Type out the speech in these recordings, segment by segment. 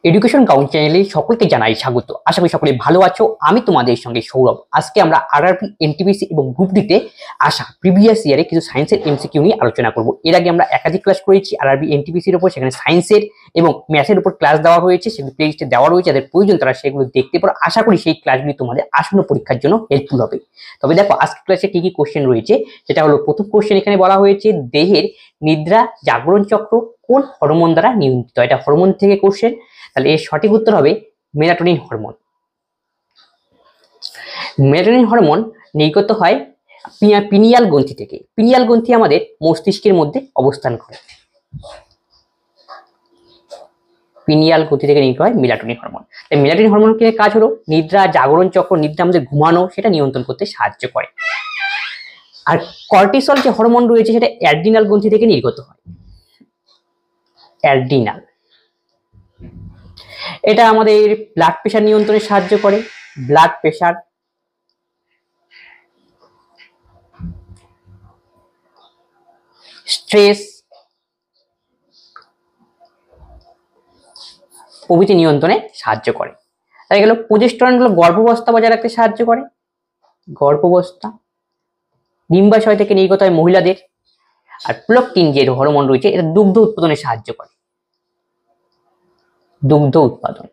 Education gown চ্যানেলে সকলকে জানাই স্বাগত। আশা করি সকলে ভালো আছো। আমি তোমাদের সঙ্গে সৌরভ। আজকে আমরা আরআরবি, এনটিপিসি এবং গ্রুপ ডিতে আসা প্রিভিয়াস ইয়ারে কিছু সায়েন্সের এমসিকিউ নিয়ে আলোচনা করব। এর আগে আমরা একাধিক ক্লাস করেছি আরআরবি, এনটিপিসির উপর, সেখানে সায়েন্সের এবং ম্যাথের উপর ক্লাস দেওয়া হয়েছে, সেগুলো প্লেলিস্টে দেওয়া রয়েছে। যাদের প্রয়োজন তারা সেগুলো দেখতে পারো। আশা করি সেই ক্লাসগুলি তোমাদের আসন্ন পরীক্ষার জন্য হেল্পফুল হবে। তবে দেখো আজকের ক্লাসে কি কি কোশ্চেন রয়েছে, সেটা হলো প্রথম কোশ্চেন এখানে বলা হয়েছে দেহের নিদ্রা জাগরণ চক্র কোন হরমোন দ্বারা নিয়ন্ত্রিত। এটা হরমোন থেকে কোশ্চেন, তাহলে এর সঠিক উত্তর হবে মেলাটোনিন হরমোন। মেলাটোনিন হরমোন নির্গত হয় পিনিয়াল গ্রন্থি থেকে। পিনিয়াল গ্রন্থি আমাদের মস্তিষ্কের মধ্যে অবস্থান করে। পিনিয়াল গ্রন্থি থেকে নির্গত হয় মেলাটোনিন হরমোন। তাই মেলাটোনিন হরমোনের কাজ হলো নিদ্রা জাগরণ চক্র, নিদ্রা আমাদের ঘুমানো, সেটা নিয়ন্ত্রণ করতে সাহায্য করে। আর কর্টিসল যে হরমোন রয়েছে সেটা অ্যাড্রিনাল গ্রন্থি থেকে নির্গত হয়। অ্যাড্রিনাল, এটা আমাদের ব্লাড প্রেশার নিয়ন্ত্রণে সাহায্য করে। ব্লাড প্রেশার, স্ট্রেস প্রভৃতি নিয়ন্ত্রণে সাহায্য করে। তাই গেল প্রোজেস্টেরন হলো গর্ভাবস্থা বজায় রাখতে সাহায্য করে। গর্ভাবস্থা, ডিম্বাশয় থেকে নির্গত হয় মহিলাদের। আর প্রোল্যাক্টিন যে হরমোন রয়েছে এটা দুগ্ধ উৎপাদনে সাহায্য করে। দুগ্ধ উৎপাদন।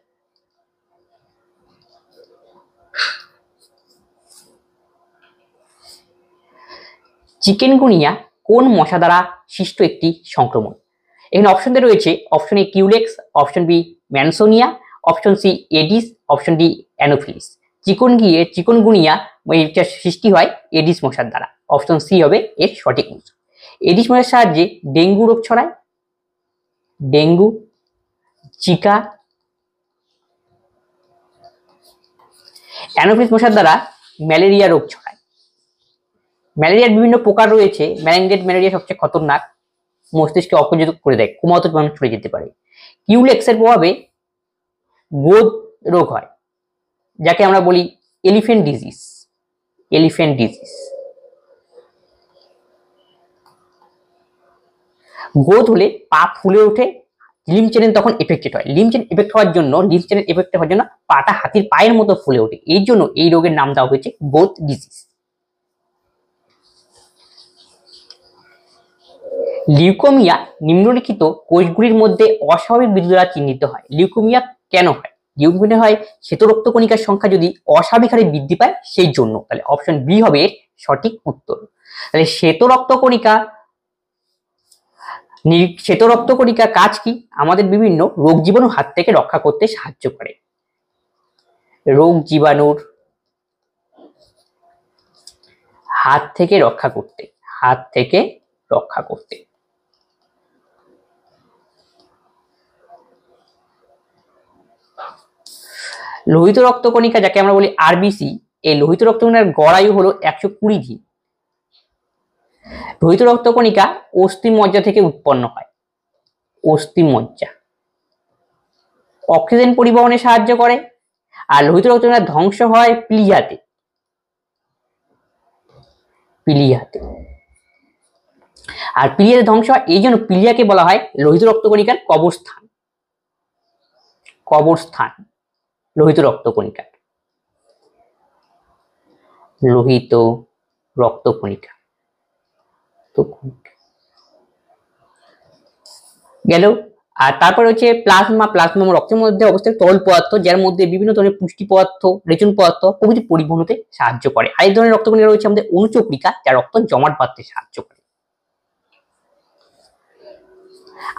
চিকেনগুনিয়া কোন মশা দ্বারা সৃষ্ট একটি সংক্রমণ? এখানে অপশন রয়েছে, option A Culex, option B Mansonia, option C Aedes, option D Anopheles. Chikungunya এটা সৃষ্টি হয় এডিস মশার দ্বারা। অপশন সি হবে এর সঠিক উত্তর। এডিস মশার সাহায্যে ডেঙ্গু রোগ ছড়ায়। Dengue, Zika. অ্যানোফিলিস মশার দ্বারা ম্যালেরিয়া রোগ ছড়ায়। ম্যালেরিয়ার বিভিন্ন প্রকার রয়েছে। ম্যালেঞ্জেট ম্যালেরিয়া সবচেয়ে খতরনাক, মস্তিষ্কে অপযোগ করে দেয়, কুমারত মানুষ ছড়িয়ে যেতে পারে। কিউলেক্সের প্রভাবে গোদ রোগ হয়, যাকে আমরা বলি এলিফ্যান্ট ডিজিজ। Elephant disease. গোদ হলে পা ফুলে ওঠে, লিম্ফ চ্যানেল তখন এফেক্টেড হয়। লিম্ফ চ্যানেল এফেক্ট হওয়ার জন্য পাটা হাতির পায়ের মতো ফুলে ওঠে। এই জন্য এই রোগের নাম দেওয়া হয়েছে গোদ ডিজিজ। লিউকোমিয়া নিম্নলিখিত কোষগুলির মধ্যে অস্বাভাবিক বৃদ্ধি দ্বারা চিহ্নিত হয়। লিউকোমিয়া কেন হয়? লিউকোমিয়া হয় শ্বেত রক্তকণিকার সংখ্যা যদি অস্বাভাবিক হারে বৃদ্ধি পায় সেই জন্য। তাহলে অপশন বি হবে এর সঠিক উত্তর। তাহলে শ্বেত রক্তকণিকা কাজ কি? আমাদের বিভিন্ন রোগ জীবাণুর হাত থেকে রক্ষা করতে সাহায্য করে। রোগ জীবাণুর হাত থেকে রক্ষা করতে। লোহিত রক্তকণিকা যাকে আমরা বলি আরবিসি, এই লোহিত রক্তকণিকার গড় আয়ু হলো 120 দিন। লোহিত রক্তকণিকা অস্থিমজ্জা থেকে উৎপন্ন হয়। অস্থিমজ্জা অক্সিজেন পরিবহনে সাহায্য করে। আর লোহিত রক্তকণিকা ধ্বংস হয় প্লিহাতে। আর প্লিহাতে ধ্বংস হয়, এই জন্য প্লিহাকে বলা হয় লোহিত রক্তকণিকার কবরস্থান। লোহিত রক্তকণিকা গেল। আর তারপর হচ্ছে প্লাজমা। রক্তের মধ্যে অবস্থিত তরল পদার্থ, যার মধ্যে বিভিন্ন ধরনের পুষ্টি পদার্থ, রেচন পদার্থ প্রভৃতি পরিবহন হতে সাহায্য করে। আরেক ধরনের রক্তকণিকা রয়েছে আমাদের অনুচক্রিকা, যা রক্ত জমাট বাঁধতে সাহায্য করে।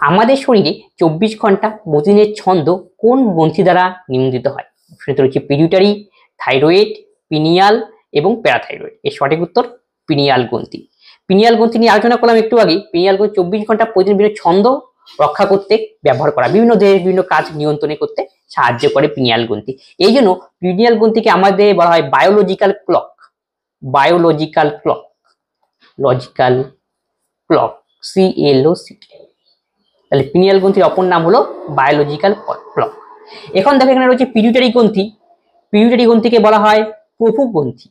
আমাদের শরীরে 24 ঘন্টা প্রতিদিনের ছন্দ কোন গ্রন্থি দ্বারা নিয়ন্ত্রিত হয়? সেটা হচ্ছে পিটুইটারি, থাইরয়েড, পিনিয়াল এবং প্যারাথাইরয়েড। এর সঠিক উত্তর পিনিয়াল গ্রন্থি। পিনিয়াল গ্রন্থি নিয়ে আলোচনা করলাম একটু আগে। পিনিয়াল গ্রন্থি 24 ঘন্টা প্রতিদিন বিভিন্ন ছন্দ রক্ষা করতে ব্যবহার করা, বিভিন্ন দেহের বিভিন্ন কাজ নিয়ন্ত্রণে করতে সাহায্য করে পিনিয়াল গ্রন্থি। এই জন্য পিনিয়াল গ্রন্থিকে আমাদের বলা হয় বায়োলজিক্যাল ক্লক। CLOC। তাহলে পিনিয়াল গ্রন্থির অপর নাম হলো বায়োলজিক্যাল ক্লক। এখন দেখো এখানে রয়েছে পিটুইটারি গ্রন্থি। পিটুইটারি গ্রন্থিকে বলা হয় প্রভু গ্রন্থি।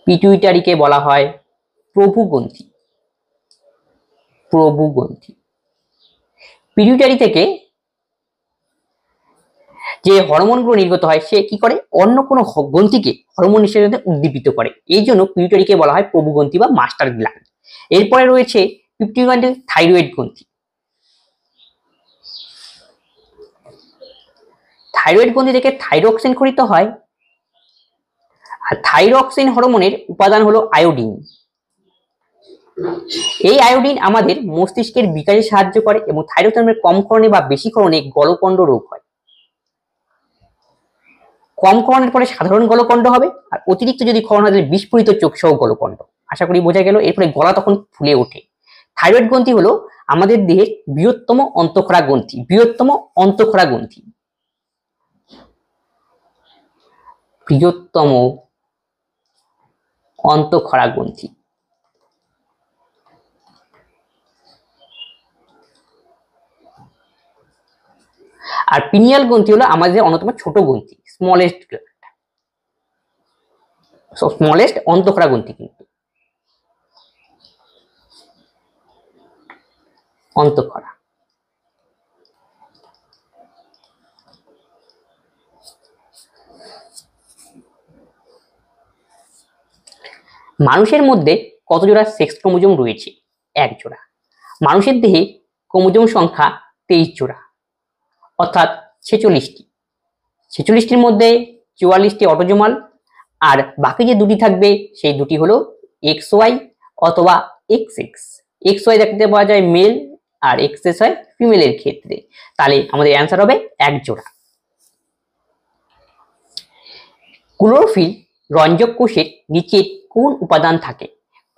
পিটুইটারিকে বলা হয় প্রভু গ্রন্থি। পিটুইটারি থেকে যে হরমোনগুলো নির্গত হয় সে কি করে অন্য কোনো গ্রন্থিকে হরমোন হিসেবে উদ্দীপিত করে, এই জন্য পিউটারিকে বলা হয় প্রভুগ্রন্থি বা মাস্টার গ্ল্যান্ড। এরপরে রয়েছে পিটুইটারি গ্ল্যান্ডে থাইরয়েড গ্রন্থি। থাইরয়েড গ্রন্থি থেকে থাইরক্সিন খরিত হয়, আর থাইরক্সিন হরমোনের উপাদান হলো আয়োডিন। এই আয়োডিন আমাদের মস্তিষ্কের বিকাশে সাহায্য করে এবং থাইরয়েড হরমোনের কম ক্ষরণে বা বেশি ক্ষরণে গলকণ্ড রোগ হয়। কম ক্ষরণের পরে সাধারণ গলকণ্ড হবে, আর অতিরিক্ত যদি ক্ষরণ হয় তাহলে বিস্ফোরিত চোখ সহ গলকণ্ড। আশা করি বোঝা গেল। এরপরে গলা তখন ফুলে ওঠে। থাইরয়েড গ্রন্থি হলো আমাদের দেহের বৃহত্তম অন্তঃক্ষরা গ্রন্থি, বৃহত্তম অন্তঃক্ষরা গ্রন্থি, বৃহত্তম অন্তঃক্ষরা গ্রন্থি। আর পিনিয়াল গ্রন্থি হলো আমাদের অন্যতম ছোট গ্রন্থি, স্মলেস্ট গ্ল্যান্ড, স্মলেস্ট অন্তঃক্ষরা গ্রন্থি কিন্তু অন্তঃক্ষরা। মানুষের মধ্যে কত জোড়া সেক্স ক্রোমোজোম রয়েছে? 1 জোড়া। মানুষের দেহে ক্রোমোজোম সংখ্যা 23 জোড়া, অর্থাৎ 46টি। 46টির মধ্যে 44টি অটোজোমাল, আর বাকি যে দুটি থাকবে সেই দুটি হলো XY অথবা XX। XY দেখতে পাওয়া যায় মেল আর XS হয় ফিমেলের ক্ষেত্রে। তাহলে আমাদের অ্যান্সার হবে 1 জোড়া। ক্লোরোফিল রঞ্জক কোষের নিচে কোন উপাদান থাকে?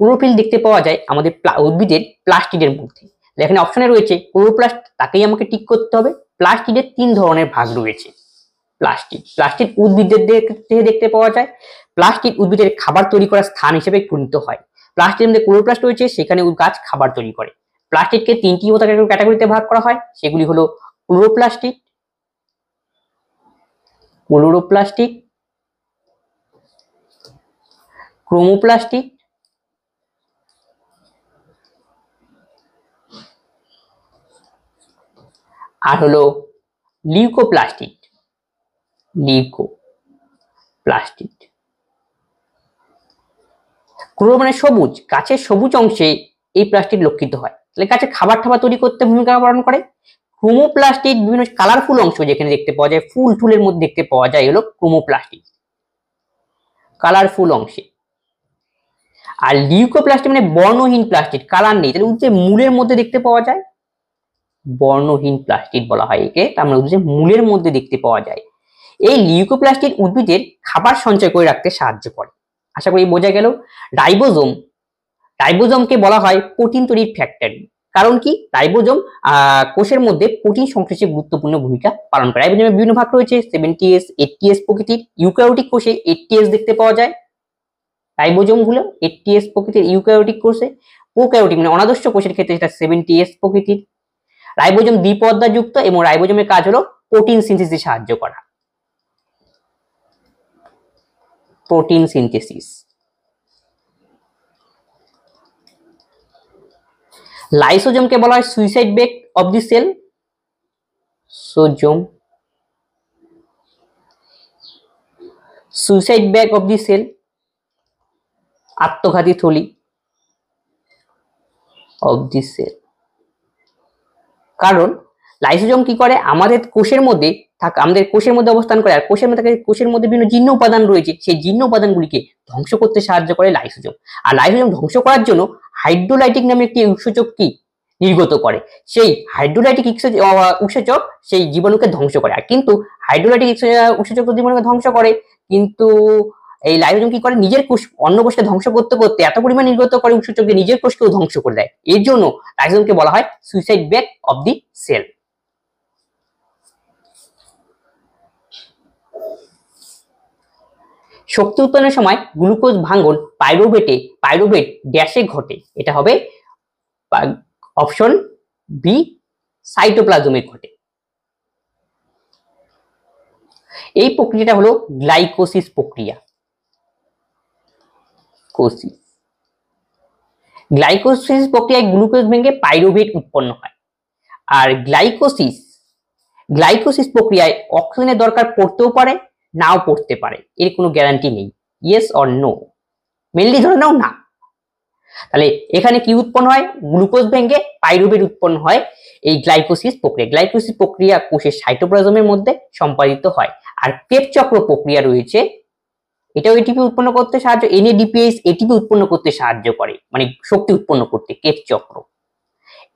ক্লোরোফিল দেখতে পাওয়া যায় আমাদের উদ্ভিদের প্লাস্টিডের মধ্যে। এখানে অপশনে রয়েছে ক্লোরোপ্লাস্ট, তাকেই আমাকে টিক করতে হবে। প্লাস্টিডের 3 ধরনের ভাগ রয়েছে। প্লাস্টিড উদ্ভিদের দেখতে পাওয়া যায়। প্লাস্টিড উদ্ভিদের খাবার তৈরি করার স্থান হিসেবে পরিণত হয়। প্লাস্টিডের মধ্যে ক্লোরোপ্লাস্ট রয়েছে, সেখানে গাছ খাবার তৈরি করে। প্লাস্টিডকে 3টি ক্যাটাগরিতে ভাগ করা হয়, সেগুলি হলো ক্লোরোপ্লাস্টিড, ক্লোরোপ্লাস্টিক, ক্রোমোপ্লাস্টিক আর হলো লিউকোপ্লাস্টিড। লিউকোপ্লাস্টিড। ক্লোরো মানে সবুজ, গাছের সবুজ অংশে এই প্লাস্টিড লক্ষিত হয়, তাহলে গাছের খাবার টাবার তৈরি করতে ভূমিকা পালন করে। ক্রোমোপ্লাস্টিড বিভিন্ন কালারফুল অংশ যেখানে দেখতে পাওয়া যায়, ফুল টুলের মধ্যে দেখতে পাওয়া যায়, হলো ক্রোমোপ্লাস্টিড, কালারফুল অংশে। আর লিউকোপ্লাস্টিড মানে বর্ণহীন প্লাস্টিড, কালার নেই, তাহলে উদ্ভিদের মূলের মধ্যে দেখতে পাওয়া যায়, বর্ণহীন প্লাস্টিড বলা হয় একে। তার মানে উদ্ভিদের মূলের মধ্যে দেখতে পাওয়া যায়। এই লিউকোপ্লাস্টিড উদ্ভিদের খাবার সঞ্চয় করে রাখতে সাহায্য করে। আশা করি বোঝা গেল। রাইবোজোম, রাইবোজোমকে বলা হয় প্রোটিন তৈরির ফ্যাক্টরি। কারণ কি? রাইবোজোম কোষের মধ্যে প্রোটিন সংশ্লেষে গুরুত্বপূর্ণ ভূমিকা পালন করে। রাইবোজোমের বিভিন্ন ভাগ রয়েছে, 70S 80S প্রকৃতির। ইউক্যারিওটিক কোষে 80S দেখতে পাওয়া যায় রাইবোজোম গুলো, 80S প্রকৃতির ইউক্যারিওটিক কোষে। প্রোক্যারিওটিক মানে অনাদর্শ কোষের ক্ষেত্রে সেটা 70S প্রকৃতির। রাইবোজোম দ্বিপর্দাযুক্ত এবং রাইবোজোমের কাজ হলো প্রোটিন সিনথেসিসে সাহায্য করা, প্রোটিন সিনথেসিস। লাইসোজোমকে বলা হয় suicide bag of the cell. সোজোম, suicide bag of the cell, আত্মঘাতী থলি অফ দি সেল। কারণ লাইসোজোম কি করে? আমাদের কোষের মধ্যে অবস্থান করে, আর কোষের মধ্যে বিভিন্ন জীর্ণ উপাদান রয়েছে, সেই জীর্ণ উপাদানগুলিকে ধ্বংস করতে সাহায্য করে লাইসোজোম। আর লাইসোজোম ধ্বংস করার জন্য হাইড্রোলাইটিক নামে একটি উৎসেচক কি নির্গত করে। সেই হাইড্রোলাইটিক উৎসেচক সেই জীবাণুকে ধ্বংস করে। আর কিন্তু হাইড্রোলাইটিক উৎসেচক জীবাণুকে ধ্বংস করে, কিন্তু এই লাইসোজোম কি করে? নিজের কোষ অন্য কোষকে ধ্বংস করতে করতে এত পরিমাণ নির্গত করে উৎসেচক যে নিজের কোষকেও ধ্বংস করে দেয়। এর জন্য লাইসোজোমকে বলা হয় suicide bag of the cell. শক্তি উৎপাদনের সময় গ্লুকোজ ভাঙ্গন পাইরুভেট ড্যাশে ঘটে। এটা হবে অপশন বি, সাইটোপ্লাজমে ঘটে। এই প্রক্রিয়াটা হলো গ্লাইকোসিস প্রক্রিয়া। গ্লাইকোসিস প্রক্রিয়ায় গ্লুকোজ ভেঙে পাইরুভেট উৎপন্ন হয়। আর গ্লাইকোসিস গ্লাইকোসিস প্রক্রিয়ায় অক্সিজেনের দরকার পড়তেও পারে, নাও পড়তে পারে, এর কোনো গ্যারান্টি নেই। Yes or no? মেনলি ধরে নাও না। তাহলে এখানে কি উৎপন্ন হয়? গ্লুকোজ ভেঙে পাইরুভেট উৎপন্ন হয় এই গ্লাইকোসিস প্রক্রিয়া। গ্লাইকোসিস প্রক্রিয়া কোষের সাইটোপ্লাজমের মধ্যে সম্পাদিত হয়। আর ক্রেবস চক্র প্রক্রিয়া রয়েছে, এটাও এটিপি উৎপন্ন করতে সাহায্য, NADPH এটিপি উৎপন্ন করতে সাহায্য করে, মানে শক্তি উৎপন্ন করতে ক্রেবস চক্র।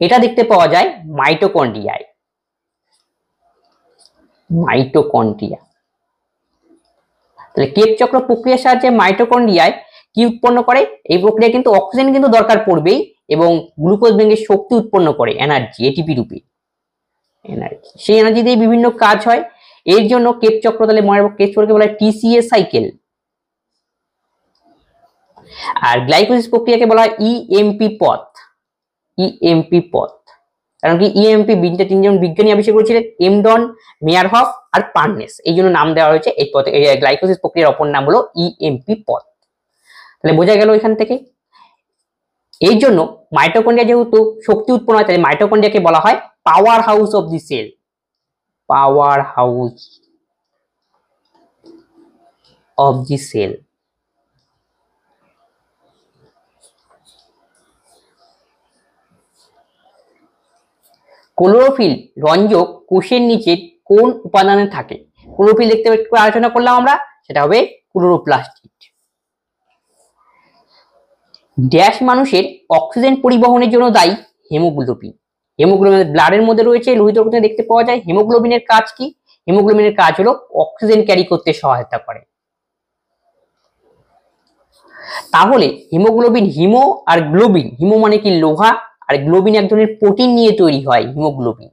এটা দেখতে পাওয়া যায় মাইটোকন্ড্রিয়ায়। মাইটোকন্ড্রিয়া, তাহলে ক্রেবস চক্র প্রক্রিয়ার সাহায্যে মাইটোকন্ড্রিয়ায় কি উৎপন্ন করে? এই প্রক্রিয়া কিন্তু অক্সিজেন কিন্তু দরকার পড়বেই এবং গ্লুকোজ ভেঙে শক্তি উৎপন্ন করে, এনার্জি, এটিপি রূপে এনার্জি। সেই এনার্জি দিয়ে বিভিন্ন কাজ হয়। এর জন্য ক্রেবস চক্র, তাহলে মনে রাখবো ক্রেবস চক্রকে বলা হয় TCA সাইকেল। আর গ্লাইকোসিস প্রক্রিয়াকে বলা হয় EMP পথ। EMP পথ, কারণ কি EMP তিনজন বিজ্ঞানী আবিষ্কার করেছিলেন, এমডন, মেয়ারহফ আর পার্নেস, এই জন্য নাম দেওয়া হয়েছে এই পথে। গ্লাইকোসিস প্রক্রিয়ার অপর নাম হলো EMP পথ। তাহলে বোঝা গেল এখান থেকে। এই জন্য মাইটোকন্ড্রিয়া যেহেতু শক্তি উৎপন্ন হয়, তাহলে মাইটোকন্ড্রিয়াকে বলা হয় power house of the cell. Power house of the cell. Chlorophyll রঞ্জক কোষের নিচে কোন উপাদানে থাকে? ক্লোরোফিল দেখতে একটু আলোচনা করলাম আমরা, সেটা হবে ক্লোরোপ্লাস্ট। ড্যাশ মানুষের অক্সিজেন পরিবহনের জন্য দায়ী? হেমোগ্লোবিন। হেমোগ্লোবিন ব্লাডের মধ্যে রয়েছে, লোহিত রক্তে দেখতে পাওয়া যায়। হেমোগ্লোবিনের কাজ কি? হেমোগ্লোবিনের কাজ হলো অক্সিজেন ক্যারি করতে সহায়তা করে। তাহলে হিমোগ্লোবিন, হিমো আর গ্লোবিন, হিমো মানে কি লোহা, আর গ্লোবিন এক ধরনের প্রোটিন নিয়ে তৈরি হয় হিমোগ্লোবিন।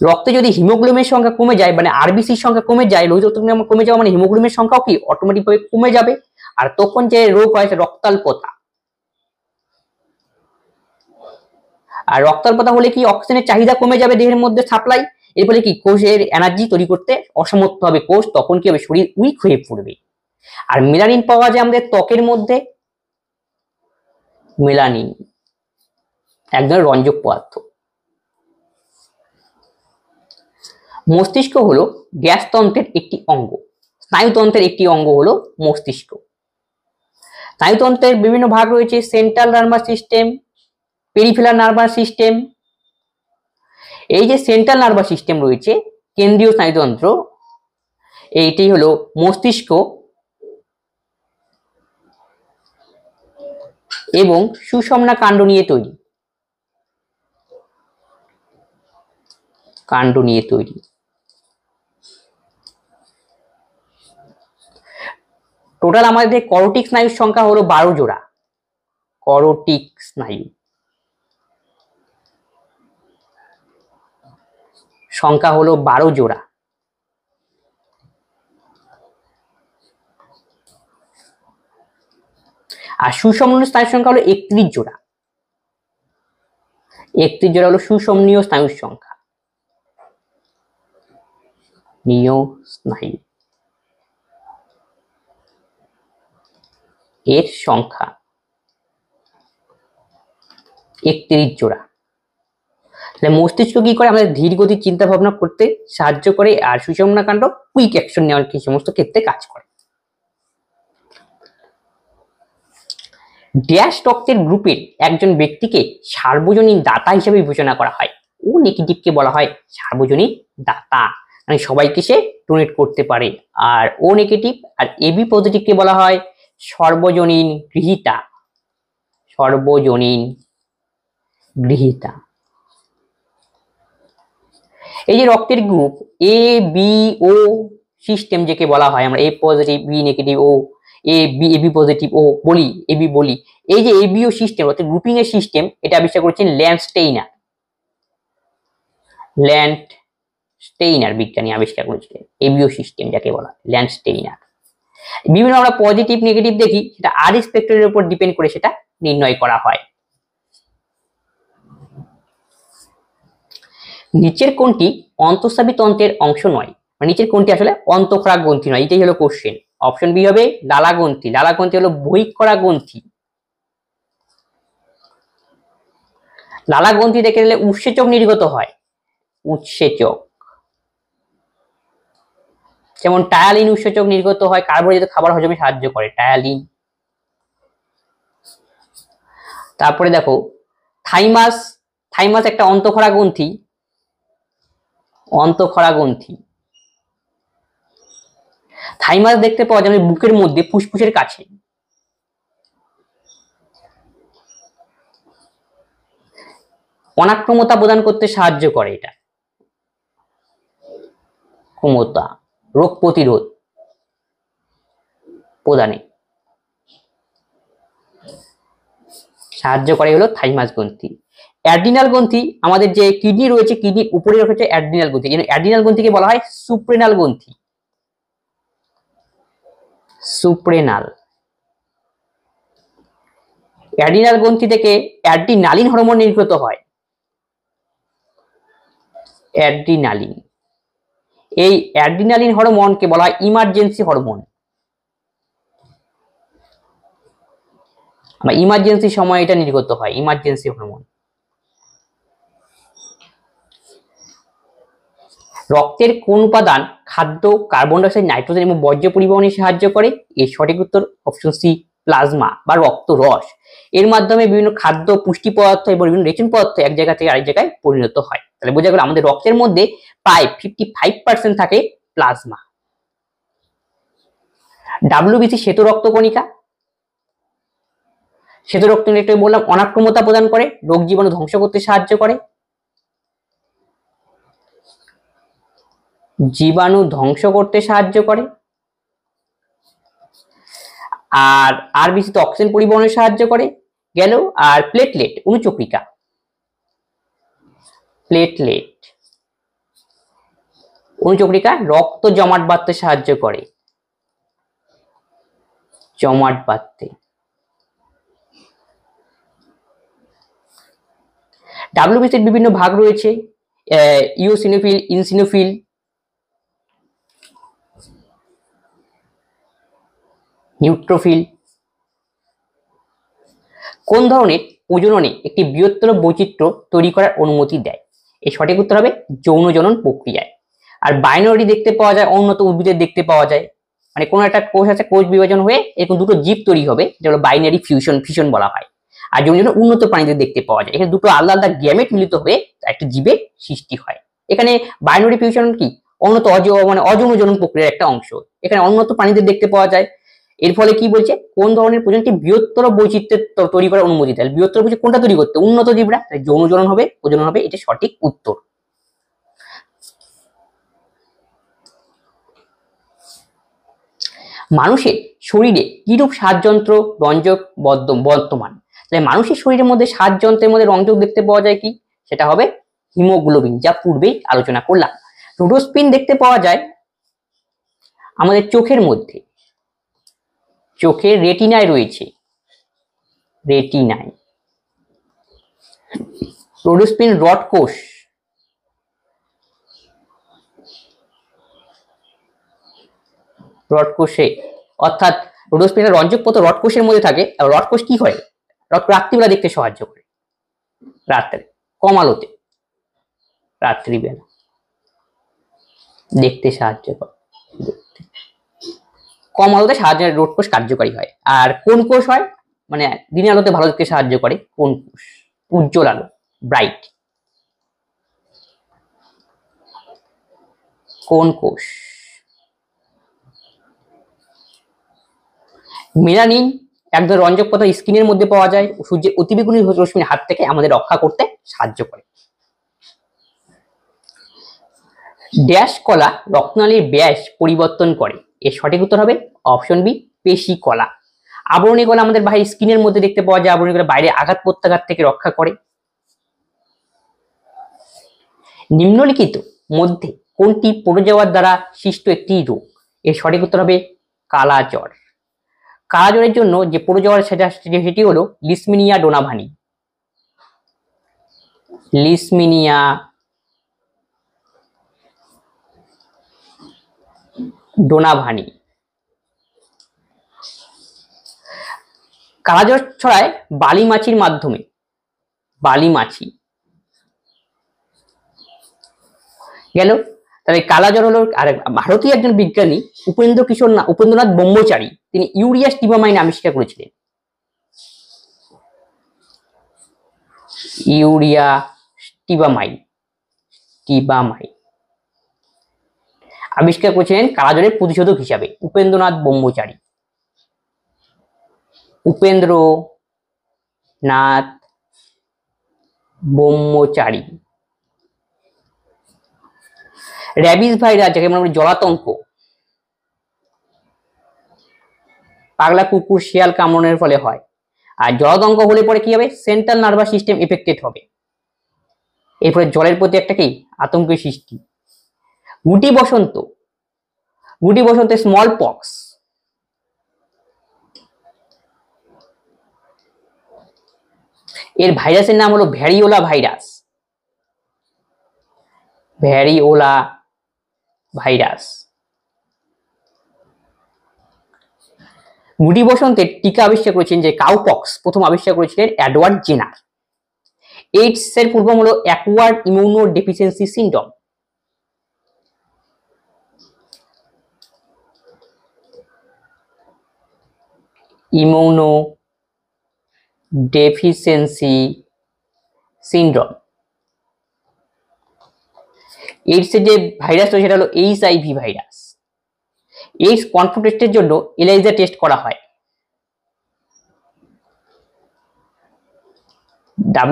রক্তে যদি হিমোগ্লোবিনের সংখ্যা কমে যায়, মানে আরবিসির সংখ্যা কমে যায়, লোহিত রক্ত কমে যাওয়া মানে হিমোগ্লোবিনের সংখ্যাও কি অটোমেটিক ভাবে কমে যাবে। আর তখন যে রোগ হয় রক্তাল্পতা। আর রক্তাল্পতা হলে কি অক্সিজেনের চাহিদা কমে যাবে দেহের মধ্যে সাপ্লাই, এর ফলে কি কোষের এনার্জি তৈরি করতে অসমর্থ হবে কোষ, তখন কি হবে? শরীর উইক হয়ে পড়বে। আর মেলানিন পাওয়া যায় আমাদের ত্বকের মধ্যে। মেলানিন এক ধরনের রঞ্জক পদার্থ। মস্তিষ্ক হলো গ্যাসতন্ত্রের একটি অঙ্গ। স্নায়ুতন্ত্রের একটি অঙ্গ হলো মস্তিষ্ক। স্নায়ুতন্ত্রের বিভিন্ন ভাগ রয়েছে, central nervous system, peripheral nervous system. এই যে সেন্ট্রাল নার্ভাস সিস্টেম রয়েছে, কেন্দ্রীয় স্নায়ুতন্ত্র, এইটি হলো মস্তিষ্ক এবং সুষুম্না কাণ্ড নিয়ে তৈরি। কাণ্ড নিয়ে তৈরি। টোটাল আমাদের করোটিক স্নায়ুর সংখ্যা হলো 12 জোড়া। করোটিক স্নায়ু সংখ্যা হলো 12 জোড়া। আর সুষমনীয় স্নায়ুর সংখ্যা হলো 31 জোড়া। 31 জোড়া হলো সুষমনীয় স্নায়ুর সংখ্যা। নিয় স্নায়ু এর সংখ্যা 31 জোড়া। তাহলে মস্তিষ্ক কি করে? আমাদের ধীর গতির চিন্তা ভাবনা করতে সাহায্য করে, আর সুষুম্না কাণ্ড কুইক অ্যাকশন নেওয়ার কি সমস্ত ক্ষেত্রে কাজ করে। ড্যাশ রক্তের গ্রুপের একজন ব্যক্তিকে সার্বজনীন দাতা হিসেবে বিবেচনা করা হয়। ও নেগেটিভকে বলা হয় সার্বজনীন দাতা, মানে সবাইকে সে ডোনেট করতে পারে। আর ও নেগেটিভ আর এবি পজিটিভকে বলা হয় সর্বজনীন গৃহীতা। সর্বজনীন গৃহীতা। এই যে রক্তের group A B O system যেকে বলা হয়, আমরা A positive, B negative, O A B, AB positive, O বলি, এবি বলি। এই যে এবিও সিস্টেম অর্থাৎ গ্রুপিং এর সিস্টেম, এটা আবিষ্কার করেছেন ল্যান্ডস্টেইনার। ল্যান্ডস্টেইনার বিজ্ঞানী আবিষ্কার করেছিলেন এবিও সিস্টেম যাকে বলা হয়, ল্যান্ডস্টেইনার। বিভিন্ন আমরা পজিটিভ নেগেটিভ দেখি, সেটা আর স্পেক্ট্রামের উপর ডিপেন্ড করে সেটা নির্ণয় করা হয়। নিচের কোনটি অন্তঃস্রাবী তন্ত্রের অংশ নয়? মানে নিচের কোনটি আসলে অন্তঃক্ষরা গ্রন্থি নয়? এটাই হলো কোশ্চেন। অপশন বি হবে লালা গ্রন্থি। লালা গ্রন্থি হলো বহিঃক্ষরা গ্রন্থি। লালা গ্রন্থি থেকে গেলে উৎসেচক নির্গত হয়, উৎসেচক, যেমন টায়ালিন উৎসেচক নির্গত হয়, কার্বোহাইড্রেট খাবার হজমে সাহায্য করে টায়ালিন। তারপরে দেখো থাইমাস, থাইমাস একটা অন্তঃক্ষরা গ্রন্থি, অন্তঃক্ষরা গ্রন্থি। থাইমাস দেখতে পাওয়া যায় বুকের মধ্যে ফুসফুসের কাছে। অনাক্রমতা প্রদান করতে সাহায্য করে এটা, ক্ষমতা, রোগ প্রতিরোধ প্রদানে সাহায্য করে হলো থাইমাস গ্রন্থি। অ্যাড্রিনাল গ্রন্থি, আমাদের যে কিডনি রয়েছে কিডনির উপরে রয়েছে অ্যাড্রিনাল গ্রন্থি, অ্যাড্রিনাল গ্রন্থিকে বলা হয় সুপ্রেনাল গ্রন্থি, সুপ্রেনাল। অ্যাড্রিনাল গ্রন্থি থেকে অ্যাড্রিনালিন হরমোন নির্গত হয়, অ্যাড্রিনালিন। এই অ্যাড্রিনালিন হরমোনকে বলা হয় ইমার্জেন্সি হরমোন, ইমার্জেন্সি সময় এটা নির্গত হয়, ইমার্জেন্সি হরমোন। রক্তের কোন উপাদান খাদ্য, কার্বন ডাইঅক্সাইড, নাইট্রোজেন এবং বর্জ্য পরিবহনে সাহায্য করে? এর সঠিক উত্তর অপশন সি, প্লাজমা বা রক্তরস। এর মাধ্যমে বিভিন্ন খাদ্য, পুষ্টি পদার্থ এবং বিভিন্ন রেচন পদার্থ এক জায়গা থেকে আরেক জায়গায় পরিণত হয়। তাহলে বোঝা গেল আমাদের রক্তের মধ্যে প্রায় 55% থাকে প্লাজমা। ডাব্লিউবিসি শ্বেত রক্তকণিকা, শ্বেত রক্তকণিকা বললাম অনাক্রমতা প্রদান করে, রোগ জীবাণু ধ্বংস করতে সাহায্য করে, জীবাণু ধ্বংস করতে সাহায্য করে, আর আরবিসিতে অক্সিজেন পরিবহনে সাহায্য করে গেল। আর প্লেটলেট অনুচক্রিকা, প্লেটলেট অনুচক্রিকা রক্ত জমাট বাঁধতে সাহায্য করে, জমাট বাঁধতে। ডাব্লিউবিসির বিভিন্ন ভাগ রয়েছে, ইওসিনোফিল, ইনসিনোফিল, নিউট্রোফিল। কোন ধরনের প্রজননে একটি বৃহত্তর বৈচিত্র্য তৈরি করার অনুমতি দেয়? এর সঠিক উত্তর হবে যৌন জনন প্রক্রিয়ায়। আর বাইনারি দেখতে পাওয়া যায় উন্নত উদ্ভিদের দেখতে পাওয়া যায়, মানে কোনো একটা কোষ আছে, কোষ বিভাজন হয়ে এরকম দুটো জীব তৈরি হবে, যেটা বাইনারি ফিউশন বলা হয়। আর যৌন জনন উন্নত প্রাণীদের দেখতে পাওয়া যায়, এখানে দুটো আলাদা আলাদা গ্যামেট মিলিত হয়ে একটা জীবের সৃষ্টি হয়। এখানে বাইনারি ফিউশন কি উন্নত অযৌন জনন প্রক্রিয়ার একটা অংশ, এখানে উন্নত প্রাণীদের দেখতে পাওয়া যায়। এর ফলে কি বলছে, কোন ধরনের প্রজননকে বৃহত্তর বৈচিত্র্যের তৈরি করার অনুমতি দেয়? বৃহত্তর বৈচিত্র্য কোনটা তৈরি করতে? উন্নত জীবরা, যৌন জনন হবে, প্রজনন হবে, এটা সঠিক উত্তর। মানুষের শরীরে কিরূপ শ্বাসযন্ত্র রঞ্জক বর্তমান? তাহলে মানুষের শরীরের মধ্যে শ্বাসযন্ত্রের মধ্যে রঞ্জক দেখতে পাওয়া যায় কি? সেটা হবে হিমোগ্লোবিন, যা পূর্বেই আলোচনা করলাম। রোডোস্পিন দেখতে পাওয়া যায় আমাদের চোখের মধ্যে, চোখের রেটিনায় রয়েছে, রেটিনায়। রোডোস্পিন রড কোষ, রড কোষে, অর্থাৎ রোডোস্পিনের রঞ্জক পত্র রড কোষের মধ্যে থাকে। আর রড কোষ কি হয়? রাত্রিবেলা দেখতে সাহায্য করে, রাত্রে কম আলোতে রাত্রিবেলা দেখতে সাহায্য করে, কম আলোতে সাহায্যে রড কোষ কার্যকারী হয়। আর কোন কোষ হয়? মানে দিনের আলোতে ভালো দেখতে সাহায্য করে কোন কোষ? উজ্জ্বল আলো, ব্রাইট। কোন কোষ? মেলানিন এক ধরনের রঞ্জক পদার্থ স্কিনের মধ্যে পাওয়া যায়, সূর্যের অতিবেগুনি রশ্মির হাত থেকে আমাদের রক্ষা করতে সাহায্য করে। ড্যাশ কলা রক্তনালীর ব্যাস পরিবর্তন করে? এর সঠিক উত্তর হবে অপশন বি, পেশি কলা। আবরণী কলা আমাদের বাইরে স্কিনের মধ্যে দেখতে পাওয়া যায়, আবরণী কলা বাইরে আঘাত প্রত্যাঘাত থেকে রক্ষা করে। নিম্নলিখিত মধ্যে কোনটি প্রোটোজোয়ার দ্বারা সৃষ্ট একটি রোগ? এর সঠিক উত্তর হবে কালাজ্বর। কালাজ্বরের জন্য যে প্রোটোজোয়ার সেটি হলো লিশমিনিয়া ডোনাভানি, লিশমিনিয়া ডোনাভানি। কালাজ্বর ছড়ায় বালি মাছির মাধ্যমে, বালি মাছি গেল। তাহলে কালাজ্বর হলো আর ভারতীয় একজন বিজ্ঞানী উপেন্দ্রনাথ ব্রহ্মচারী, তিনি ইউরিয়া স্টিবামাইন আবিষ্কার করেছিলেন। ইউরিয়া স্টিবামাইন আবিষ্কার করেছিলেন কালাজ্বরের প্রতিষেধক হিসাবে উপেন্দ্রনাথ ব্রহ্মচারী। র্যাবিস ভাইরাস, যাকে আমরা বলি জলাতঙ্ক, পাগলা কুকুর শিয়াল কামড়ের ফলে হয়। আর জলাতঙ্ক হলে পরে কি হবে, সেন্ট্রাল নার্ভাস সিস্টেম এফেক্টেড হবে, এরপরে জলের প্রতি একটা কি আতঙ্কের সৃষ্টি। গুটি বসন্তে স্মল পক্স, এর ভাইরাসের নাম হলো ভ্যারিওলা ভাইরাস। গুটি বসন্তের টিকা আবিষ্কার করেছেন যে কাউপক্স প্রথম আবিষ্কার করেছিলেন এডওয়ার্ড জেনার। এইডস এর ফুল ফর্ম হলো acquired immuno deficiency syndrome. Immuno deficiency syndrome. AIDS এর যে ভাইরাস রয়েছে সেটা হলো HIV ভাইরাস। এইডস কনফার্ম টেস্টের জন্য এলাইজা টেস্ট করা হয়।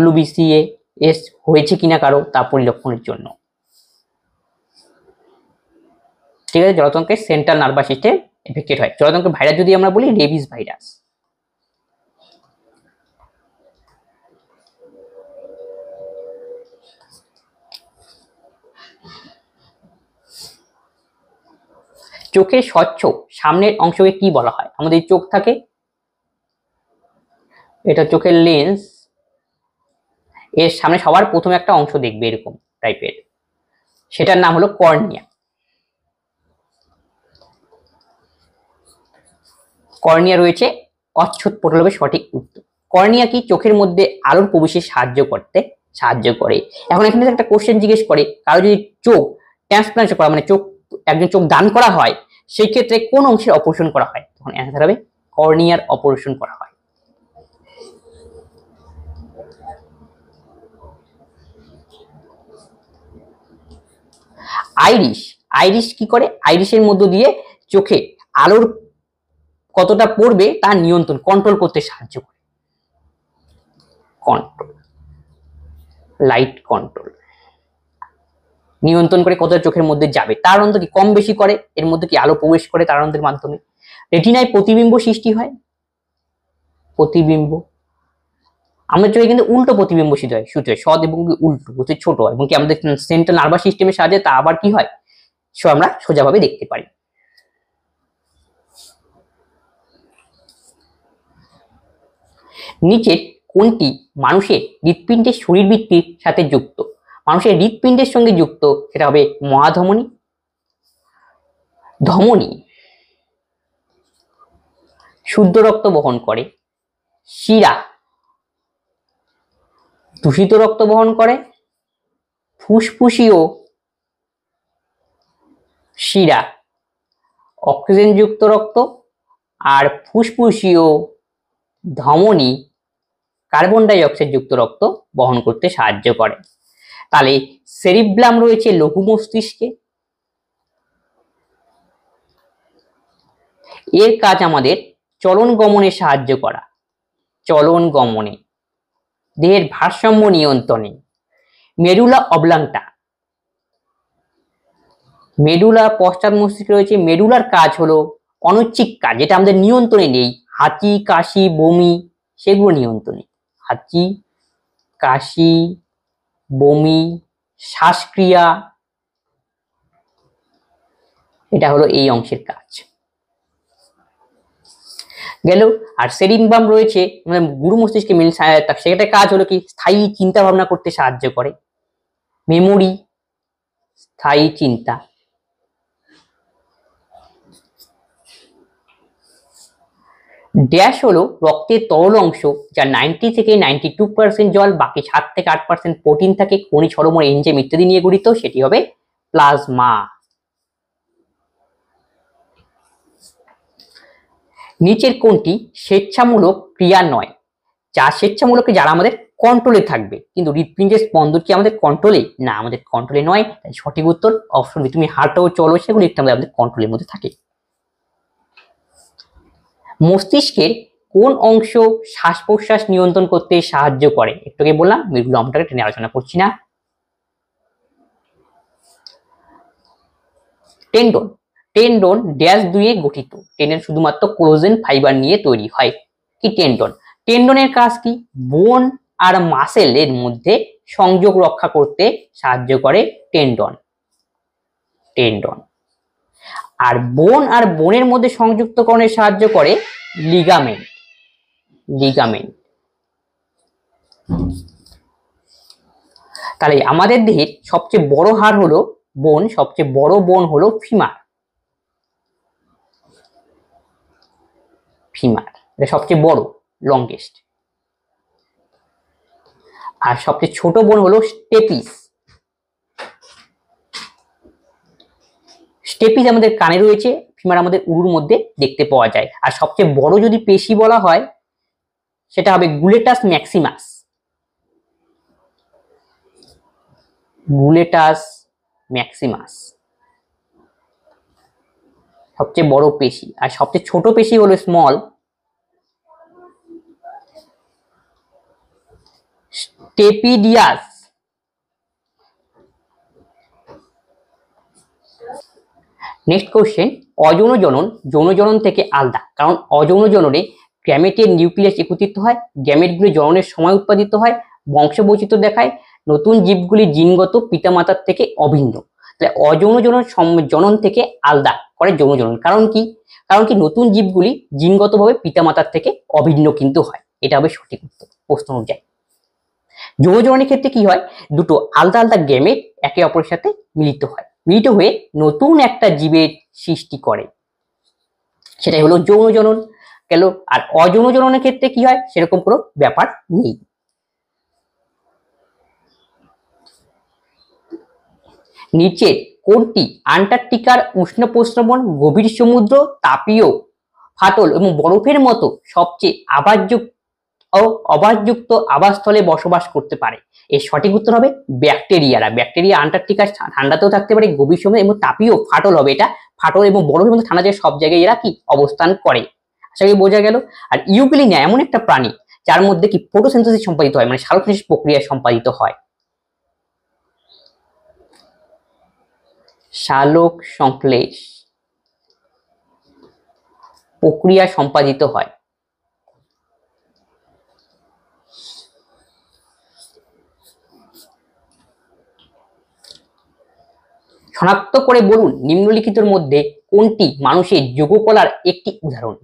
WBCS হয়েছে কিনা কারো তা পরিলক্ষণের জন্য। ঠিক আছে, জলাতঙ্কের সেন্ট্রাল নার্ভাস সিস্টেম এফেক্টেড হয়। জলাতঙ্কের ভাইরাস যদি আমরা বলি রেবিস ভাইরাস। চোখের স্বচ্ছ সামনের অংশকে কি বলা হয়? আমাদের চোখ থাকে, এটা চোখের লেন্স, এর সামনে সবার প্রথমে একটা অংশ দেখবে এরকম টাইপের, সেটার নাম হলো কর্নিয়া। কর্নিয়া রয়েছে অচ্ছদ পটল হবে সঠিক উত্তর। কর্নিয়া কি? চোখের মধ্যে আলোর প্রবেশে সাহায্য করে। এখন এখানে একটা কোশ্চেন জিজ্ঞেস করে, কারো যদি চোখ ট্রান্সপ্লান্ট করা মানে একজন চোখ দান করা হয়, সেই ক্ষেত্রে কোন অংশের অপারেশন করা হয়? তখন অ্যান্সার হবে কর্নিয়ার অপারেশন করা হয়। আইরিশ কি করে? আইরিশের মধ্য দিয়ে চোখে আলোর কতটা পড়বে তা কন্ট্রোল করতে সাহায্য করে। লাইট কন্ট্রোল নিয়ন্ত্রণ করে কতটা চোখের মধ্যে যাবে, তার অন্ত কি কম বেশি করে, এর মধ্যে কি আলো প্রবেশ করে তার অন্তের মাধ্যমে। রেটিনায় প্রতিবিম্ব সৃষ্টি হয়, আমাদের চোখে কিন্তু উল্টো প্রতিবিম্ব সৃষ্টি হয়, সৎ এবং উল্টো হচ্ছে ছোট হয়, এবং কি আমাদের সেন্ট্রাল নার্ভাস সিস্টেমের সাহায্যে তা আবার কি হয়, আমরা সোজাভাবে দেখতে পারি। নিচের কোনটি মানুষের হৃৎপিণ্ডের শরীরবৃত্তির সাথে যুক্ত? মানুষের হৃৎপিণ্ডের সঙ্গে যুক্ত সেটা হবে মহাধমনী। ধমনী শুদ্ধ রক্ত বহন করে। শিরা দূষিত রক্ত বহন করে। ফুসফুসীয় শিরা অক্সিজেন যুক্ত রক্ত, আর ফুসফুসীয় ধমনী কার্বন ডাই অক্সাইড যুক্ত রক্ত বহন করতে সাহায্য করে। তাহলে সেরিব্রাম রয়েছে লঘু মস্তিষ্কে, এর কাজ আমাদের চলন গমনে সাহায্য করা, দেহের ভারসাম্য নিয়ন্ত্রণে। মেডুলা অবলাঙ্গটা, মেডুলা পশ্চাৎ মস্তিষ্কে রয়েছে। মেডুলার কাজ হলো অনৈচ্ছিক কাজ, যেটা আমাদের নিয়ন্ত্রণে নেই, হাঁচি কাশি বমি সেগুলো নিয়ন্ত্রণে। হাঁচি কাশি বমি শ্বাসক্রিয়া, এটা হলো এই অংশের কাজ গেল। আর সেরিব্রাম রয়েছে মানে গুরু মস্তিষ্কে সেটা কাজ হলো কি, স্থায়ী চিন্তা ভাবনা করতে সাহায্য করে। মেমোরি স্থায়ী চিন্তা। ড্যাশ হলো রক্তের তরল অংশ, যা 90 থেকে 92% জল, বাকি 7 থেকে 8% প্রোটিন থাকে, খনিজ, হরমোন, এনজাইম ইত্যাদি নিয়ে গঠিত, সেটি হবে প্লাজমা। নিচের কোনটি স্বেচ্ছামূলক ক্রিয়া নয়? যা স্বেচ্ছামূলক, যারা আমাদের কন্ট্রোলে থাকবে, কিন্তু হৃৎপিণ্ডের স্পন্দন কি আমাদের কন্ট্রোলে? না, আমাদের কন্ট্রোলে নয়। তাই সঠিক উত্তর অপশন বি। তুমি হাঁটো, চলো, সেগুলো একটু আমাদের কন্ট্রোলের মধ্যে থাকে। মস্তিষ্কের কোন অংশ শ্বাস প্রশ্বাস নিয়ন্ত্রণ করতে সাহায্য করে? একটু আগে বললাম, লম্বটাকে টেনে আলোচনা করছি না। টেন্ডন। টেন্ডন ড্যাশ দুয়ে গঠিত। টেন্ডন শুধুমাত্র কোলাজেন ফাইবার নিয়ে তৈরি হয়। কি টেন্ডন? টেন্ডনের কাজ কি? বোন আর মাসেল এর মধ্যে সংযোগ রক্ষা করতে সাহায্য করে টেন্ডন। টেন্ডন। আর বোন আর বোনের মধ্যে সংযুক্তকরণে সাহায্য করে লিগামেন্ট। লিগামেন্ট। তাহলে আমাদের দেহের সবচেয়ে বড় হাড় হলো বোন, সবচেয়ে বড় বোন হলো ফিমার। ফিমার এটা সবচেয়ে বড়, লংগেস্ট। আর সবচেয়ে ছোট বোন হলো স্টেপিস। স্টেপিস আমাদের কানে রয়েছে, ফিমার আমাদের উরুর মধ্যে দেখতে পাওয়া যায়। আর সবচেয়ে বড় যদি পেশি বলা হয় সেটা হবে গুলেটাস ম্যাক্সিমাস। গুলেটাস ম্যাক্সিমাস সবচেয়ে বড় পেশি। আর সবচেয়ে ছোট পেশি হলো স্মল স্টেপিডিয়াস। নেক্সট কোশ্চেন, অযৌন জনন যৌন জনন থেকে আলাদা, কারণ অযৌন জননে গ্যামেটের নিউক্লিয়াস একত্রিত হয়, গ্যামেটগুলি জননের সময় উৎপাদিত হয়, বংশবৈচিত্র্য দেখায়, নতুন জীবগুলি জিনগত পিতামাতার থেকে অভিন্ন। তাহলে অযৌন জনন থেকে আলাদা করে যৌন জনন। কারণ কি? কারণ কি নতুন জীবগুলি জিনগতভাবে পিতামাতার থেকে অভিন্ন কিন্তু হয়। এটা হবে সঠিক উত্তর প্রশ্ন অনুযায়ী। যৌন জননের ক্ষেত্রে কি হয়? দুটো আলাদা আলাদা গ্যামেট একে অপরের সাথে মিলিত হয়, মিলিত হয়ে নতুন একটা জীবের সৃষ্টি করে, সেটাই হলো যৌন জনন গেল। আর অযৌন জননের ক্ষেত্রে কি হয়? সেরকম কোনো ব্যাপার নেই। নিচের কোনটি আন্টার্কটিকার উষ্ণ প্রস্রবণ, গভীর সমুদ্র, তাপীয় ফাটল এবং বরফের মতো সবচেয়ে অবাধযুক্ত আবাসস্থলে বসবাস করতে পারে? এর সঠিক উত্তর হবে ব্যাকটেরিয়ারা। ব্যাকটেরিয়া আন্টার্কটিকার ঠান্ডাতেও থাকতে পারে, গভীর সমুদ্র এবং তাপীয় ফাটল হবে, এটা ফাটল এবং বরফের মধ্যে ঠান্ডা জায়গায় সব জায়গায় এরা কি অবস্থান করে। আশা করি বোঝা গেল। আর ইউগ্লিনা এমন একটা প্রাণী যার মধ্যে কি ফটোসিনথেসিস সম্পাদিত হয়, মানে সালোকসংশ্লেষ প্রক্রিয়া সম্পাদিত হয়। সালোক সংশ্লেষ প্রক্রিয়া সম্পাদিত হয়। শনাক্ত করে বলুন নিম্নলিখিতের মধ্যে কোনটি মানুষের যোগকলার একটি উদাহরণ?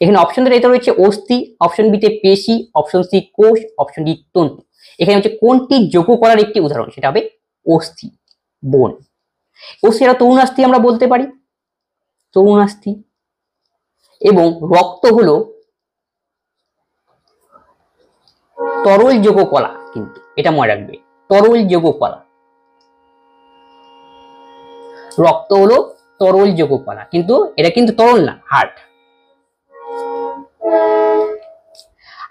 এখানে অপশন এতে রয়েছে অস্থি, অপশন বিতে পেশি, অপশন সি কোষ, অপশন ডি তন্তু। এখানে হচ্ছে কোনটি যোগকলার একটি উদাহরণ, সেটা হবে অস্থি, বোন। অস্থি আর তরুণাস্থি আমরা বলতে পারি, তরুণাস্থি। এবং রক্ত হলো তরল যোগকলা, কিন্তু এটা মনে রাখবে, তরল যোগকলা। রক্ত হলো তরল যোগকলা, কিন্তু এটা কিন্তু তরল না, হার্ড।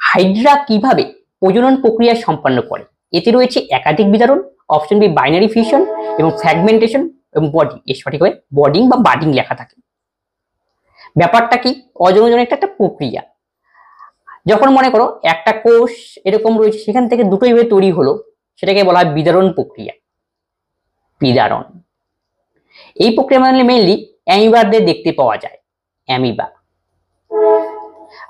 হাইড্রা কিভাবে প্রজনন প্রক্রিয়া সম্পন্ন করে? এতে রয়েছে একাধিক বিতরণ, অপশন বি বাইনারি ফিউশন এবং ফ্র্যাগমেন্টেশন এবং বডিং। এর সঠিক হবে বডিং বা বাডিং লেখা থাকে। ব্যাপারটা কি? অযৌন জননের একটা প্রক্রিয়া। যখন মনে করো একটা কোষ এরকম রয়েছে, সেখান থেকে দুটোই ভাবে তৈরি হলো, সেটাকে বলা হয় বিদারণ প্রক্রিয়া। বিদারণ। এই প্রক্রিয়া মানে মেইনলি অ্যামিবারদের দেখতে পাওয়া যায়, অ্যামিবা।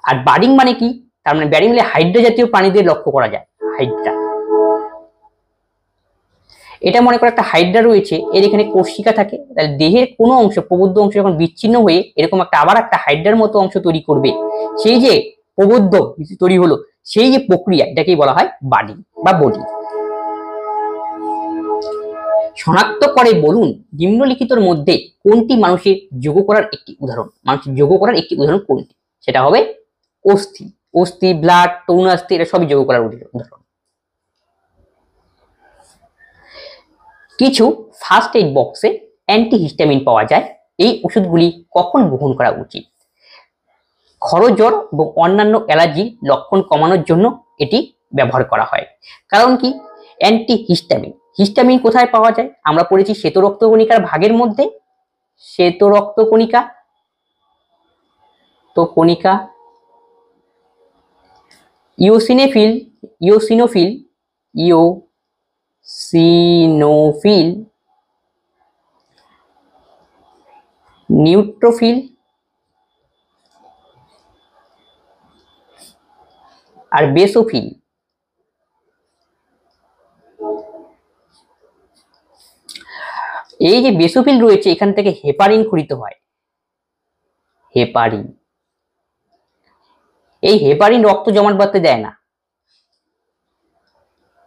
আর বাডিং মানে কি? তার মানে ব্যাডিং মানে হাইড্রা জাতীয় প্রাণীদের লক্ষ্য করা যায়, হাইড্রা। এটা মনে করো একটা হাইড্রা রয়েছে, এর এখানে কোষিকা থাকে, তাহলে দেহের কোনো অংশ, প্রবুদ্ধ অংশ যখন বিচ্ছিন্ন হয়ে এরকম একটা আবার একটা হাইড্রার মতো অংশ তৈরি করবে, সেই যে প্রবুদ্ধ তৈরি হলো, সেই যে প্রক্রিয়া, এটাকেই বলা হয় বাডিং বা বডি। শনাক্ত করে বলুন নিম্নলিখিতর মধ্যে কোনটি মানুষের যোগ করার একটি উদাহরণ? মানুষের যোগ করার একটি উদাহরণ কোনটি? সেটা হবে অস্থি। অস্থি, ব্লাড, তরুণাস্থি, এটা সবই যোগ করার উদাহরণ। কিছু ফার্স্ট এইড বক্সে অ্যান্টিহিস্টামিন পাওয়া যায়, এই ওষুধগুলি কখন গ্রহণ করা উচিত? খরজ্বর এবং অন্যান্য অ্যালার্জির লক্ষণ কমানোর জন্য এটি ব্যবহার করা হয়। কারণ কি? অ্যান্টিহিস্টামিন। হিস্টামিন কোথায় পাওয়া যায়? আমরা পড়েছি শ্বেত রক্তকণিকার ভাগের মধ্যে। শ্বেত রক্তকণিকা তো কণিকা, ইওসিনোফিল, ইওসিনোফিল, ইওসিনোফিল, নিউট্রোফিল আর বেসোফিল। এই যে বেসোফিল রয়েছে, এখান থেকে হেপারিন খরিত হয়। হেপারিন, এই হেপারিন রক্ত জমাট বাঁধতে দেয় না,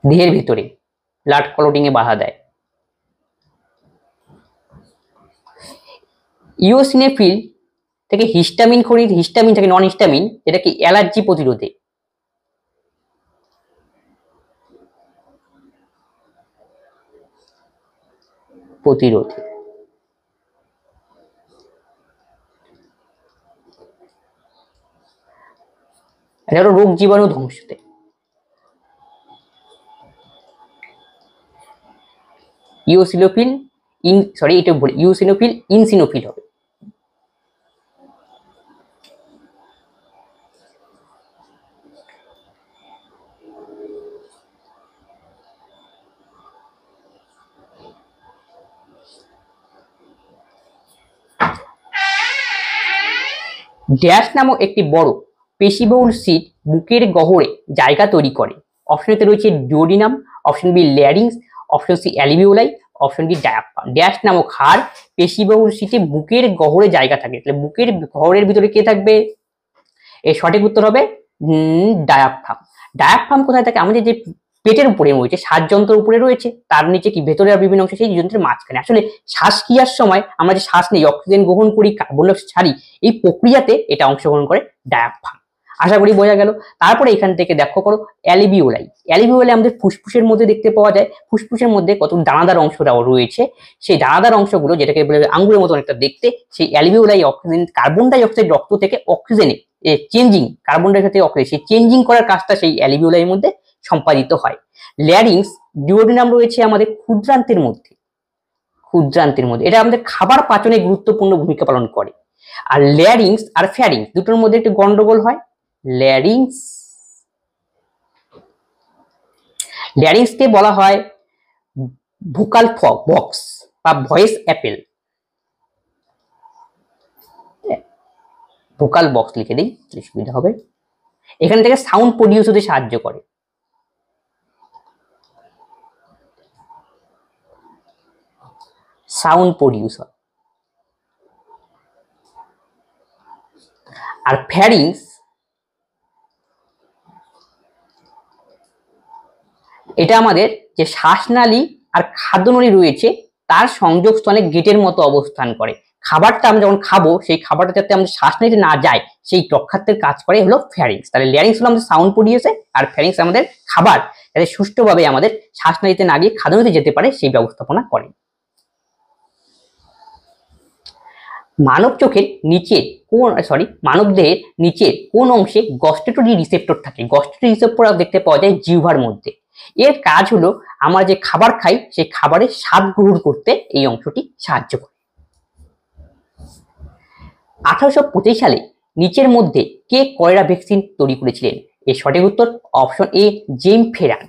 দেহের ভিতরে ব্লাড ক্লটিং এ বাধা দেয়। ইওসিনোফিল থেকে হিস্টামিন খরিত, হিস্টামিন থেকে নন হিস্টামিন, যেটা কি অ্যালার্জি প্রতিরোধে। এটা হলো রোগ জীবাণু ধ্বংসতে। ইওসিনোফিল এটা বলি, ইওসিনোফিল ইনসিনোফিল হবে। ড্যাশ নামক একটি বড় পেশিবহুল সিট বুকের গহ্বরে জায়গা তৈরি করে। অপশন এতে রয়েছে duodenum, option B larynx, option C alveoli, option D diaphragm. Dash নামক হাড় পেশিবহুল সিটে বুকের গহ্বরে জায়গা থাকে। তাহলে বুকের গহ্বরের ভিতরে কে থাকবে? এর সঠিক উত্তর হবে ডায়াফ্রাম। ডায়াফ্রাম কোথায় থাকে? আমাদের যে পেটের উপরে রয়েছে, শ্বাসযন্ত্রের উপরে রয়েছে, তার নিচে কি ভেতরে আর বিভিন্ন অংশ, সেই যন্ত্রের মাঝখানে। আসলে শ্বাসক্রিয়ার সময় আমরা যে শ্বাস নেই, অক্সিজেন গ্রহণ করি, কার্বন ডাই অক্সাইড ছাড়ি, এই প্রক্রিয়াতে এটা অংশগ্রহণ করে ডায়াফ্রাম। আশা করি বোঝা গেল। তারপরে এখান থেকে দেখো করো অ্যালভিওলাই। অ্যালভিওলাই আমাদের ফুসফুসের মধ্যে দেখতে পাওয়া যায়। ফুসফুসের মধ্যে কত দানাদার অংশটাও রয়েছে, সেই দানাদার অংশগুলো যেটাকে বলে আঙ্গুরের মতো একটা দেখতে, সেই alveoli oxygen, carbon die oxide রক্ত থেকে অক্সিজেনে চেঞ্জিং, কার্বন ডাই অক্সাইড থেকে অক্সিজেন, সেই চেঞ্জিং করার কাজটা সেই অ্যালভিওলাইয়ের মধ্যে সম্পাদিত হয়। ল্যারিংস, ডিওডিনাম রয়েছে আমাদের ক্ষুদ্রান্তের মধ্যে। ক্ষুদ্রান্তের মধ্যে এটা আমাদের খাবার পাচনে গুরুত্বপূর্ণ ভূমিকা পালন করে। আর ল্যারিংস আর ফ্যারিংস দুটোর মধ্যে একটু গন্ডগোল হয়। ল্যারিংসকে বলা হয় ভোকাল বক্স বা ভয়েস অ্যাপেল। ভোকাল বক্স লিখে দিই, সুবিধা হবে। এখান থেকে সাউন্ড প্রডিউস হতে সাহায্য করে। সাউন্ড প্রডিউস হয়। আর ফ্যারিংস, এটা আমাদের যে শ্বাসনালী আর খাদ্যনালী রয়েছে তার সংযোগস্থলে গেটের মতো অবস্থান করে। খাবারটা আমরা যখন খাবো, সেই খাবারটা যাতে আমাদের শ্বাসনালীতে না যায় সেই রক্ষার্থের কাজ করে হলো ফ্যারিংস। তাহলে ল্যারিংস হলো আমাদের সাউন্ড প্রডিউসে, আর ফ্যারিংস আমাদের খাবার যাতে সুষ্ঠুভাবে আমাদের শ্বাসনালীতে না গিয়ে খাদ্যনালীতে যেতে পারে সেই ব্যবস্থাপনা করে। মানব চোখের নিচে মানব দেহের নিচে কোন অংশে গস্টেটরি রিসেপ্টর থাকে? গস্টেটরি রিসেপ্টর দেখতে পাওয়া যায় জিহ্বার মধ্যে। এর কাজ হলো আমরা যে খাবার খাই সেই খাবারের স্বাদ গ্রহণ করতে এই অংশটি সাহায্য করে। 1825 সালে নিচের মধ্যে কে কলেরা ভ্যাকসিন তৈরি করেছিলেন? এর সঠিক উত্তর option A James Ferran.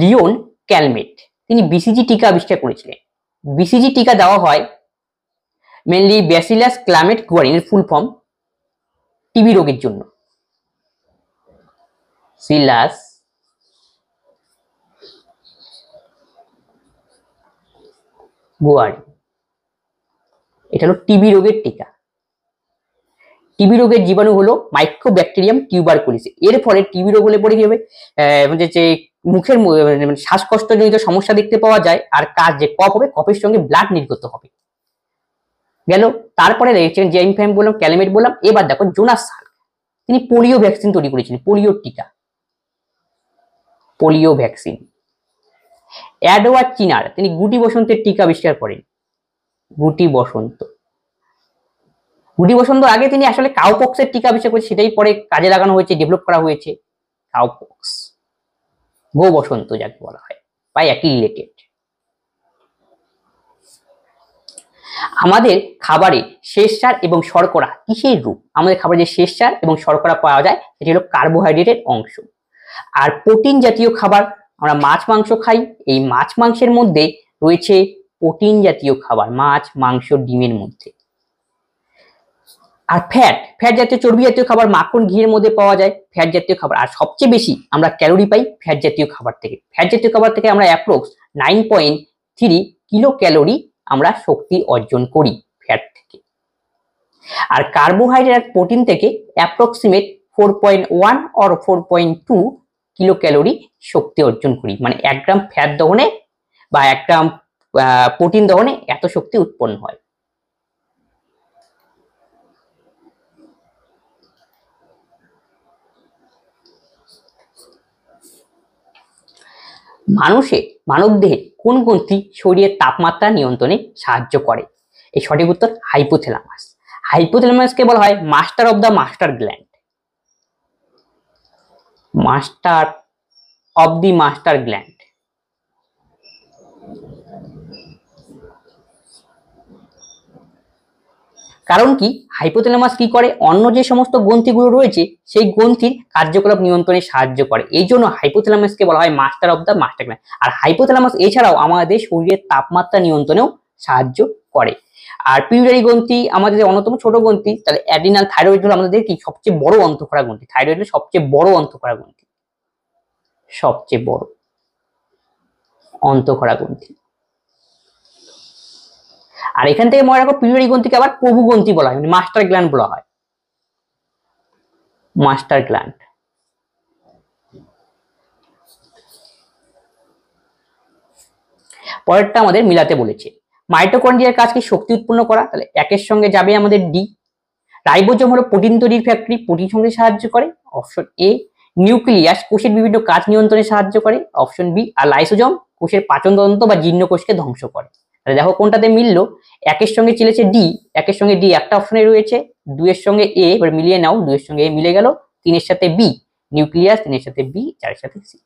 Leon Calmette তিনি বিসিজি টিকা আবিষ্কার করেছিলেন। বিসিজি টিকা দেওয়া হয় মেনলি ব্যাসিলাস ক্লামেট গুয়ারিনের ফুল ফর্ম টিবি রোগের জন্য। সিলাস গুয়ারিন, এটা হলো টিবি রোগের টিকা। টিবি রোগের জীবাণু হলো মাইক্রোব্যাকটেরিয়াম টিউবারকুলোসিস। এর ফলে টিবি রোগ হলে পরে কি হবে? যে মুখের শ্বাসকষ্টজনিত সমস্যা দেখতে পাওয়া যায়, আর কাজ যে কফ হবে, কফের সঙ্গে ব্লাড নির্গত হবে। গেল। তারপরে জেমস ফেরান বললাম, ক্যালমেট বললাম। এবার দেখো জোনাস সাল্ক। তিনি পোলিও ভ্যাকসিন তৈরি করেছিলেন, পোলিও টিকা, পোলিও ভ্যাকসিন। এডওয়ার্ড চিনার, তিনি গুটি বসন্তের টিকা আবিষ্কার করেন, গুটি বসন্ত। গুটি বসন্ত আগে তিনি আসলে কাউপক্সের টিকা আবিষ্কার করেছেন, সেটাই পরে কাজে লাগানো হয়েছে, ডেভেলপ করা হয়েছে। কাউপক্স, গো বসন্ত যাকে বলা হয়, বা একই রিলেটেড। আমাদের খাবারে শ্বেতসার এবং শর্করা কিসের রূপ? আমাদের খাবারে যে শ্বেতসার এবং শর্করা পাওয়া যায় সেটি হলো কার্বোহাইড্রেটের অংশ। আর প্রোটিন জাতীয় খাবার, আমরা মাছ মাংস খাই, এই মাছ মাংসের মধ্যে রয়েছে প্রোটিন জাতীয় খাবার, মাছ মাংস ডিমের মধ্যে। আর ফ্যাট জাতীয় চর্বি জাতীয় খাবার মাখন ঘিয়ের মধ্যে পাওয়া যায়, ফ্যাট জাতীয় খাবার। আর সবচেয়ে বেশি আমরা ক্যালোরি পাই ফ্যাট জাতীয় খাবার থেকে। ফ্যাট জাতীয় খাবার থেকে আমরা অ্যাপ্রক্স 9.3 কিলো ক্যালোরি আমরা শক্তি অর্জন করি ফ্যাট থেকে। আর কার্বোহাইড্রেট আর প্রোটিন থেকে অ্যাপ্রক্সিমেট 4.1 or 4.2 কিলো ক্যালোরি শক্তি অর্জন করি। মানে 1 গ্রাম ফ্যাট দহনে বা 1 গ্রাম প্রোটিন দহনে এত শক্তি উৎপন্ন হয়। মানব দেহে কোন গ্রন্থি শরীরের তাপমাত্রা নিয়ন্ত্রণে সাহায্য করে? এই সঠিক উত্তর হাইপোথ্যালামাস। হাইপোথ্যালামাসকে বলা হয় master of the master gland, master of the master gland. কারণ কি, হাইপোথ্যালামাস কি করে, অন্য যে সমস্ত গ্রন্থিগুলো রয়েছে সেই গ্রন্থির কার্যকলাপ নিয়ন্ত্রণে সাহায্য করে, এই জন্য হাইপোথ্যালামাসকে বলা হয় master of the master gland. আর হাইপোথ্যালামাস এছাড়াও আমাদের শরীরের তাপমাত্রা নিয়ন্ত্রণেও সাহায্য করে। আর পিউটারি গ্রন্থি আমাদের অন্যতম ছোট গ্রন্থি, তাহলে অ্যাড্রিনাল থাইরয়েড হলো আমাদের কি সবচেয়ে বড় অন্তঃক্ষরা গ্রন্থি, থাইরয়েড হলো সবচেয়ে বড় অন্তঃক্ষরা গ্রন্থি, সবচেয়ে বড় অন্তঃক্ষরা গ্রন্থি। আর এখান থেকে মনে রাখো পিউটারি গ্রন্থিকে আবার প্রভু গ্রন্থি বলা হয়, মাস্টার গ্ল্যান্ড বলা হয়, মাস্টার গ্ল্যান্ড। পরেরটা আমাদের মিলাতে বলেছে, মাইটোকন্ড্রিয়ার কাজ কি শক্তি উৎপন্ন করা, তাহলে একের সঙ্গে যাবে আমাদের ডি। রাইবোজোম হলো প্রোটিন তৈরির ফ্যাক্টরি, প্রোটিন সংগ্রহে সাহায্য করে, অপশন এ। নিউক্লিয়াস কোষের বিভিন্ন কাজ নিয়ন্ত্রণে সাহায্য করে, অপশন বি। আর লাইসোজোম কোষের পাচনতন্ত্র বা জীর্ণ কোষকে ধ্বংস করে। তাহলে দেখো কোনটাতে মিললো, একের সঙ্গে চলেছে ডি, একের সঙ্গে ডি একটা অপশনে রয়েছে, 2 এর সঙ্গে এ, এবার মিলিয়ে নাও, 2 এর সঙ্গে এ মিলে গেল, 3 এর সাথে বি নিউক্লিয়াস, 3 এর সাথে বি, 4 এর সাথে সি।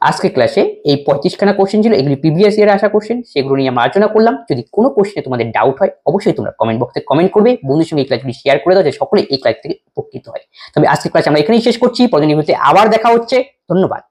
আজকে ক্লাসে এই 35খানা কোশ্চেন ছিল, এগুলি প্রিভিয়াস ইয়ারে আসা কোশ্চেন, সেগুলো নিয়ে আমরা আলোচনা করলাম। যদি কোনো কোশ্চেনে তোমাদের ডাউট হয় অবশ্যই তোমরা কমেন্ট বক্সে কমেন্ট করবে, বন্ধুদের সঙ্গে এই ক্লাসগুলি শেয়ার করে দাও, যে সকলে এই ক্লাস থেকে উপকৃত হয়। তবে আজকে ক্লাস আমরা এখানেই শেষ করছি, পরবর্তী ভিডিওতে আবার দেখা হচ্ছে, ধন্যবাদ।